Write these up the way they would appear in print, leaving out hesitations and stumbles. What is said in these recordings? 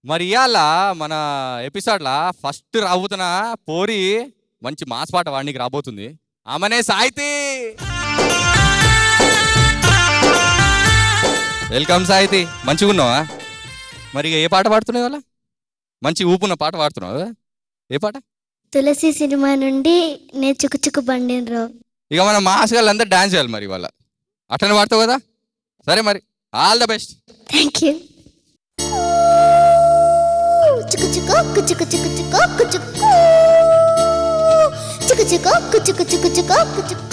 మరి ఇవాళ మన ఎపిసోడ్లా ఫస్ట్ రాబోతున్న పోరి మంచి మాస్ పాట వాడికి రాబోతుంది. ఆమెనే సాహితి. వెల్కమ్ సాహితి. మంచిగా ఉన్నావా? మరి ఏ పాట పాడుతున్నావు ఇవాళ? మంచి ఊపున్న పాట పాడుతున్నావు. ఏ పాట? తులసి సినిమా నుండి నే చుకుచుకు బండినరో. ఇక మన మాస్ గాళ్ళంతా డాన్స్ చేయాలి మరి ఇవాళ. అట్లనే పాడతావు కదా? సరే మరి all the best. Thank you. చుకుచుకు కుచుకు చుకుచుకు కుచుకు చుకుచుకు కుచుకు చుకుచుకు కుచుకు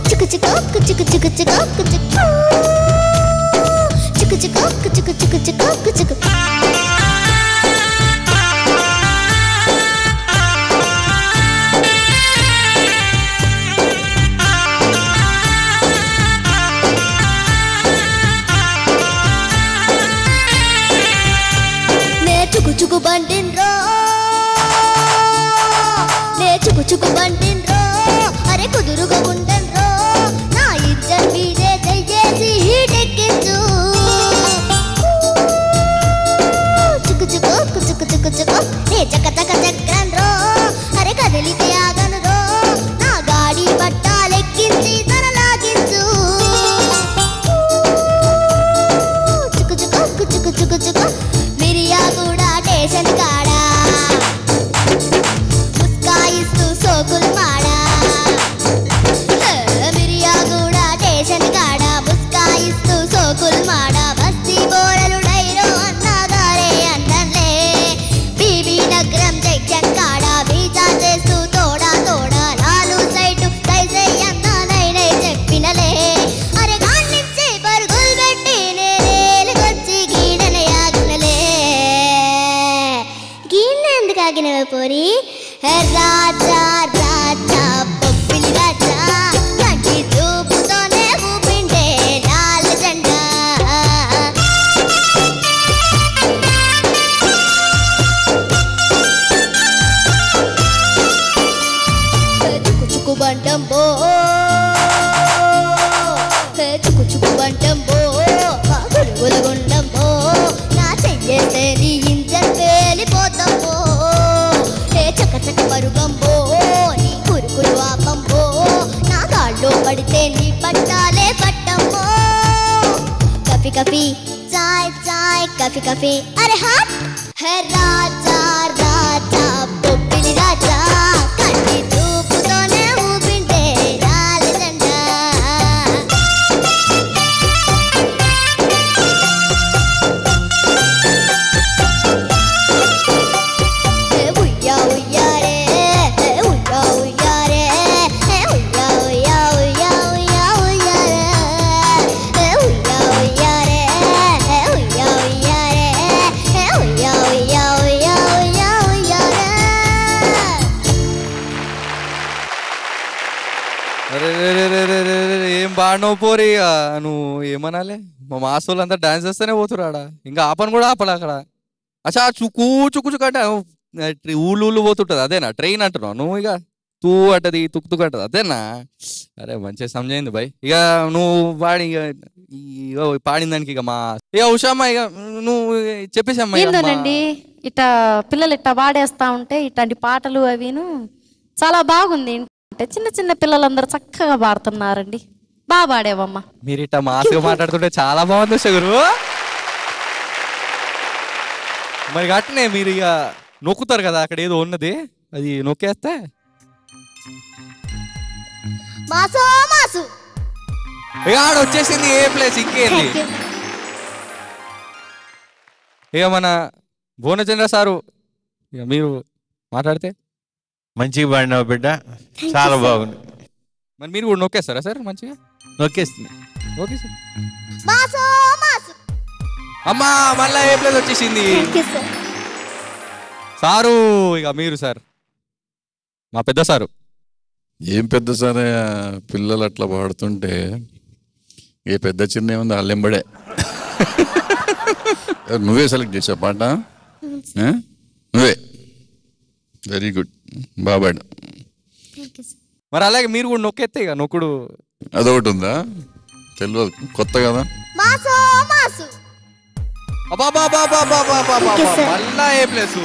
చుకుచుకు కుచుకు చుకుచుకు కుచుకు చుకుచుకు కుచుకు చుకుచుకు కుచుకు చుకు బండిన్రో నే చుకు చుకు బండిన్రో అరే కుదురుగా ఉండన్రో నా ఇజ్జత్ మీదే దయ్యేసి హీటెక్కించు చుకు చుకు కుచుకు చుకు చుకు నే చక చక చక్రన్రో అరే కదిలితే ఆగనురో నా గాడి పట్టాలెక్కించి తనలాగించు చుకు చుకు కుచుకు చుకు చుకు మిరియా కూడా స్టేషన్ కాడా ముస్కాయిస్తూ సోకులు మాడా మిరియా కూడా స్టేషన్ కాడా ముస్కాయిస్తూ సోకులు మాడా బస్తీ బోరలు డైరో అన్నగారే అన్నలే బీబీ నగరం జంక్షన్ కాడా బీచా చేస్తూ తోడా తోడా నాలు సైటు సైసై అన్న నైనై చెప్పినలే అరే గాన్నిచ్చే పరుగులు పెట్టి నేనేలుకొచ్చి గీడనయాగునలే గిన్నెందుకాగినవే పోరి రాజా రాజా బొబ్బిలి రాజా కంటి చూపుతోనే ఊపిండే నాల్ జెండా చుకు చుకు బంటం బో చుకు చుకు బంటం బో గురుగుల గుండం బో నా చెయ్యేస్తే నీ ఇంజన్ పేలిపోతాం బో చక చక పరుగంబో నీ కురుకులు ఆపంబో నా గాల్లో పడితే నీ పట్టాలే పట్టంబో కఫీ కఫీ చాయ్ చాయ్ కఫీ కఫీ అరే హాట్ హే రాజా రాజా బొబ్బిలి రాజా కంటి చూపుతోనే ఊపిండే నాల్ జెండా ఉయ్యా ఉయ్యారే ఉయ్యా ఉయ్యారే ఉయ్యా ఉయ్యా ఉయ్యా ఉయ్యా ఉయ్యారే ఉయ్యా ఉయ్యారే ఉయ్యా ఉయ్యారే ఉయ్యా ఉయ్యా ఉయ్యా ఉయ్యా ఉయ్యారే. అరే ఏం పాడినావు పోరి. నువ్వు ఏమనాలి? మా మాస్ వాళ్ళంతా డాన్స్ చేస్తేనే పోతురాడా. ఇంకా ఆపని కూడా ఆపలే అక్కడ. అచ్చా చుకు చుకు చుకు అంటే ఊళ్ళు పోతుంటుంది అదేనా? ట్రైన్ అంటున్నావు నువ్వు. ఇక తూ అంటది తుక్కు తుక్కు అంటది అదేనా? అరే మంచిగా సమజైంది భయ్. ఇక నువ్వు పాడి ఇక పాడిన దానికి ఇక మా ఇక ఉషామ్మ ఇక నువ్వు చెప్పేసమ్మా. ఏందోనండి ఇట్లా పిల్లలు ఇట్లా పాడేస్తా ఉంటే ఇట్లాంటి పాటలు అవిను చాలా బాగుంది. అంటే చిన్న చిన్న పిల్లలందరూ చక్కగా పాడుతున్నారండి. బాగా పాడేవమ్మా. మీరు ఇట్లా మాస్గా మాట్లాడుతుంటే చాలా బాగుంది గురు. మరి అట్నే మీరు ఇక నొక్కుతారు కదా అక్కడ ఏదో ఉన్నది అది నొక్కేస్తే మాసు మాసు ఇక ఆడ వచ్చేసింది ఏ ప్లేస్ ఇంకేంది. ఇక మన భువనచంద్ర సారు ఇక మీరు మాట్లాడితే. మంచిగా పాడినావు బిడ్డ, చాలా బాగుంది. మరి మీరు కూడా నొక్కేస్తారా సార్? మంచిగా నొక్కేస్తుంది. Okay sir. మాసు మాసు అమ్మా మళ్ళా ఏ ప్లేస్ వచ్చేసింది థ్యాంక్ యూ సార్. సారు ఇక మీరు సార్ మా పెద్ద సారు. ఏం పెద్ద సరే పిల్లలు అట్లా పాడుతుంటే ఏ పెద్ద చిన్న ఏముంది వాళ్ళెంబడే. నువ్వే సెలెక్ట్ చేసావు పాట? నువ్వే. వెరీ గుడ్, బాబాడు. మరి అలాగే మీరు కూడా నొక్కేస్తే ఇక నొక్కుడు అదొకటి ఉందా? తెలియదు, కొత్త కదా. Mass mass Okay, sir. మళ్ళా ఏ ప్లేస్?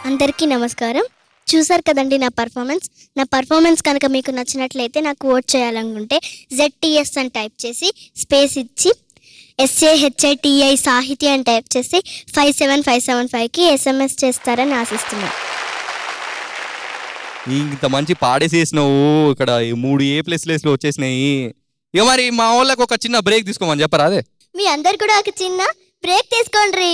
అందరికీ నమస్కారం. చూసారు కదండి నా పర్ఫార్మెన్స్ కనుక మీకు నచ్చినట్లయితే నాకు ఓట్ చేయాలనుకుంటే ZTS అని టైప్ చేసి స్పేస్ ఇచ్చి SAHITI సాహితీ అని టైప్ చేసి 57575కి SMS చేస్తారని ఆశిస్తున్నాను. ఇంత మంచి పాడేసేసినావు. ఇక్కడ 3 ఏ ప్లేస్లు వచ్చేసినాయి. ఇక మరి మా వాళ్ళకి ఒక చిన్న బ్రేక్ తీసుకోమని చెప్పరా? అదే మీ అందరు కూడా ఒక చిన్న బ్రేక్ తీసుకోండి.